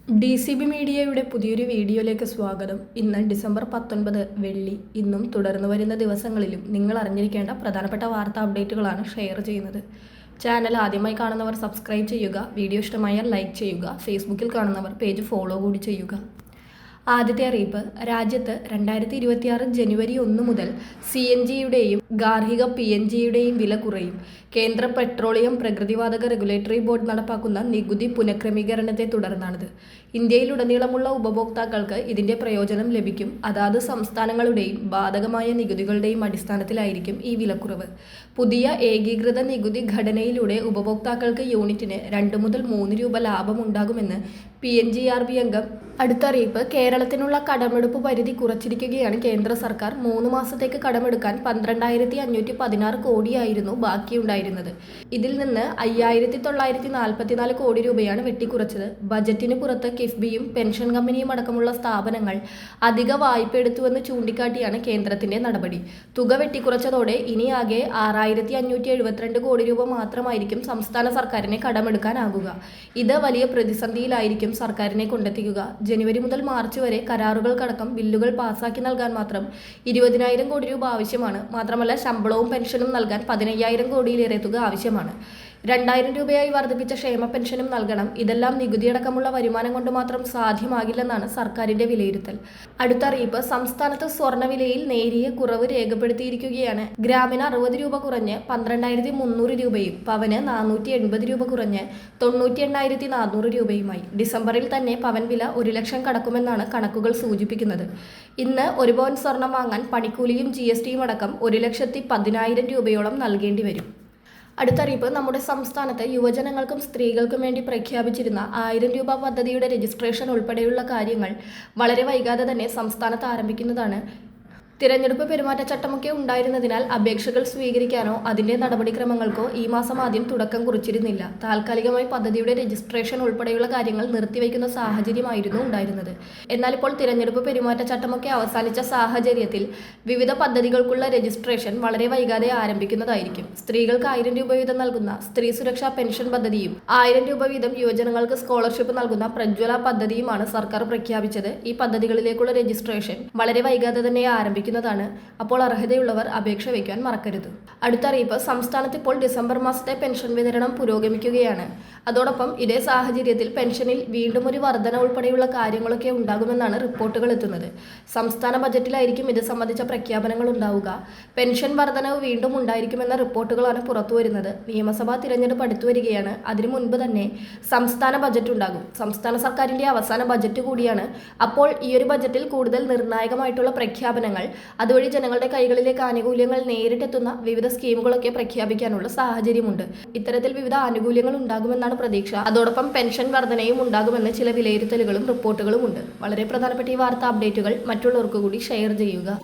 DCB മീഡിയയുടെ പുതിയൊരു വീഡിയോയിലേക്ക് സ്വാഗതം. ഇന്ന് ഡിസംബർ 19 വെള്ളി. ഇന്നും തുടർന്ന് വരുന്ന ദിവസങ്ങളിലും നിങ്ങൾ അറിഞ്ഞിരിക്കേണ്ട പ്രധാനപ്പെട്ട വാർത്താ അപ്ഡേറ്റുകളാണ് ഷെയർ ചെയ്യുന്നത്. ചാനൽ ആദ്യമായി കാണുന്നവർ സബ്സ്ക്രൈബ് ചെയ്യുക, വീഡിയോ ഇഷ്ടമായാൽ ലൈക്ക് ചെയ്യുക, ഫേസ്ബുക്കിൽ കാണുന്നവർ പേജ് ഫോളോ കൂടി ചെയ്യുക. ആദ്യത്തെ അറിയിപ്പ്, രാജ്യത്ത് 2026 ജനുവരി 1 മുതൽ CNGയുടെയും ഗാർഹിക PNGയുടെയും വില കുറയും. കേന്ദ്ര പെട്രോളിയം പ്രകൃതിവാതക റെഗുലേറ്ററി ബോർഡ് നടപ്പാക്കുന്ന നികുതി പുനഃക്രമീകരണത്തെ തുടർന്നാണിത്. ഇന്ത്യയിലുടനീളമുള്ള ഉപഭോക്താക്കൾക്ക് ഇതിന്റെ പ്രയോജനം ലഭിക്കും. അതാത് സംസ്ഥാനങ്ങളുടെയും ബാധകമായ നികുതികളുടെയും അടിസ്ഥാനത്തിലായിരിക്കും ഈ വിലക്കുറവ്. പുതിയ ഏകീകൃത നികുതി ഘടനയിലൂടെ ഉപഭോക്താക്കൾക്ക് യൂണിറ്റിന് 2 മുതൽ 3 രൂപ ലാഭമുണ്ടാകുമെന്ന് PNGRB അംഗം. അടുത്ത അറിയിപ്പ്, കേരളത്തിനുള്ള കടമെടുപ്പ് പരിധി കുറച്ചിരിക്കുകയാണ് കേന്ദ്ര സർക്കാർ. 3 മാസത്തേക്ക് കടമെടുക്കാൻ 12,516 കോടിയായിരുന്നു ബാക്കിയുണ്ടായിരുന്നത്. ഇതിൽ നിന്ന് 5,944 കോടി രൂപയാണ് വെട്ടിക്കുറച്ചത്. ബജറ്റിന് പുറത്ത് കിഫ്ബിയും പെൻഷൻ കമ്പനിയും അടക്കമുള്ള സ്ഥാപനങ്ങൾ അധിക വായ്പ എടുത്തുവെന്ന് ചൂണ്ടിക്കാട്ടിയാണ് കേന്ദ്രത്തിന്റെ നടപടി. തുക വെട്ടിക്കുറച്ചതോടെ ഇനി ആകെ 6,572 കോടി രൂപ മാത്രമായിരിക്കും സംസ്ഥാന സർക്കാരിനെ കടമെടുക്കാനാകുക. ഇത് വലിയ പ്രതിസന്ധിയിലായിരിക്കും സർക്കാരിനെ കൊണ്ടെത്തിക്കുക. ജനുവരി മുതൽ മാർച്ച് വരെ കരാറുകൾക്കടക്കം ബില്ലുകൾ പാസാക്കി നൽകാൻ മാത്രം 20,000 കോടി രൂപ ആവശ്യമാണ്. മാത്രമല്ല, ശമ്പളവും പെൻഷനും നൽകാൻ 15,000 കോടിയിലേറെ തുക ആവശ്യമാണ്. 2,000 രൂപയായി വർദ്ധിപ്പിച്ച ക്ഷേമ പെൻഷനും നൽകണം. ഇതെല്ലാം നികുതിയടക്കമുള്ള വരുമാനം കൊണ്ട് മാത്രം സാധ്യമാകില്ലെന്നാണ് സർക്കാരിന്റെ വിലയിരുത്തൽ. അടുത്ത അറിയിപ്പ്, സംസ്ഥാനത്ത് സ്വർണ്ണവിലയിൽ നേരിയ കുറവ് രേഖപ്പെടുത്തിയിരിക്കുകയാണ്. ഗ്രാമിന് 60 രൂപ കുറഞ്ഞ് 12,300 രൂപയും പവന് 480 രൂപ കുറഞ്ഞ് 98,400 രൂപയുമായി. ഡിസംബറിൽ തന്നെ പവൻ വില 1 ലക്ഷം കടക്കുമെന്നാണ് കണക്കുകൾ സൂചിപ്പിക്കുന്നത്. ഇന്ന് 1 പവൻ സ്വർണം വാങ്ങാൻ പണിക്കൂലിയും GSTയും അടക്കം 1,10,10,000 രൂപയോളം നൽകേണ്ടി വരും. അടുത്ത അറിയിപ്പ്, നമ്മുടെ സംസ്ഥാനത്ത് യുവജനങ്ങൾക്കും സ്ത്രീകൾക്കും വേണ്ടി പ്രഖ്യാപിച്ചിരുന്ന 1,000 രൂപ പദ്ധതിയുടെ രജിസ്ട്രേഷൻ ഉൾപ്പെടെയുള്ള കാര്യങ്ങൾ വളരെ വൈകാതെ തന്നെ സംസ്ഥാനത്ത് ആരംഭിക്കുന്നതാണ്. തിരഞ്ഞെടുപ്പ് പെരുമാറ്റച്ചട്ടമൊക്കെ ഉണ്ടായിരുന്നതിനാൽ അപേക്ഷകൾ സ്വീകരിക്കാനോ അതിന്റെ നടപടിക്രമങ്ങൾക്കോ ഈ മാസം ആദ്യം തുടക്കം കുറിച്ചിരുന്നില്ല. താൽക്കാലികമായി പദ്ധതിയുടെ രജിസ്ട്രേഷൻ ഉൾപ്പെടെയുള്ള കാര്യങ്ങൾ നിർത്തിവെക്കുന്ന സാഹചര്യമായിരുന്നു ഉണ്ടായിരുന്നത്. എന്നാൽ ഇപ്പോൾ തിരഞ്ഞെടുപ്പ് പെരുമാറ്റച്ചട്ടമൊക്കെ അവസാനിച്ച സാഹചര്യത്തിൽ വിവിധ പദ്ധതികൾക്കുള്ള രജിസ്ട്രേഷൻ വളരെ വൈകാതെ ആരംഭിക്കുന്നതായിരിക്കും. സ്ത്രീകൾക്ക് 1,000 രൂപ വീതം നൽകുന്ന സ്ത്രീ സുരക്ഷാ പെൻഷൻ പദ്ധതിയും 1,000 രൂപ വീതം യുവജനങ്ങൾക്ക് സ്കോളർഷിപ്പ് നൽകുന്ന പ്രജ്വല പദ്ധതിയുമാണ് സർക്കാർ പ്രഖ്യാപിച്ചത്. ഈ പദ്ധതികളിലേക്കുള്ള രജിസ്ട്രേഷൻ വളരെ വൈകാതെ തന്നെ ആരംഭിക്കും. അപ്പോൾ അർഹതയുള്ളവർ അപേക്ഷ വയ്ക്കാൻ മറക്കരുത്. അടുത്ത അറിയിപ്പ്, സംസ്ഥാനത്ത് ഇപ്പോൾ ഡിസംബർ മാസത്തെ പെൻഷൻ വിതരണം പുരോഗമിക്കുകയാണ്. അതോടൊപ്പം ഇതേ സാഹചര്യത്തിൽ പെൻഷനിൽ വീണ്ടും ഒരു വർധന ഉൾപ്പെടെയുള്ള കാര്യങ്ങളൊക്കെ ഉണ്ടാകുമെന്നാണ് റിപ്പോർട്ടുകൾ എത്തുന്നത്. സംസ്ഥാന ബജറ്റിലായിരിക്കും ഇത് സംബന്ധിച്ച പ്രഖ്യാപനങ്ങൾ ഉണ്ടാവുക. പെൻഷൻ വർധനവ് വീണ്ടും ഉണ്ടായിരിക്കുമെന്ന റിപ്പോർട്ടുകളാണ് പുറത്തുവരുന്നത്. നിയമസഭാ തിരഞ്ഞെടുപ്പ് അടുത്തു വരികയാണ്. അതിനു മുൻപ് തന്നെ സംസ്ഥാന ബജറ്റ് ഉണ്ടാകും. സംസ്ഥാന സർക്കാരിന്റെ അവസാന ബജറ്റ് കൂടിയാണ്. അപ്പോൾ ഈ ഒരു ബജറ്റിൽ കൂടുതൽ നിർണായകമായിട്ടുള്ള പ്രഖ്യാപനങ്ങൾ, അതുവഴി ജനങ്ങളുടെ കൈകളിലേക്ക് ആനുകൂല്യങ്ങൾ നേരിട്ടെത്തുന്ന വിവിധ സ്കീമുകളൊക്കെ പ്രഖ്യാപിക്കാനുള്ള സാഹചര്യമുണ്ട്. ഇത്തരത്തിൽ വിവിധ ആനുകൂല്യങ്ങൾ ഉണ്ടാകുമെന്നാണ് പ്രതീക്ഷ. അതോടൊപ്പം പെൻഷൻ വർധനയും ഉണ്ടാകുമെന്ന് ചില വിലയിരുത്തലുകളും റിപ്പോർട്ടുകളും ഉണ്ട്. വളരെ പ്രധാനപ്പെട്ട ഈ വാർത്താ അപ്ഡേറ്റുകൾ മറ്റുള്ളവർക്ക് കൂടി ഷെയർ ചെയ്യുക.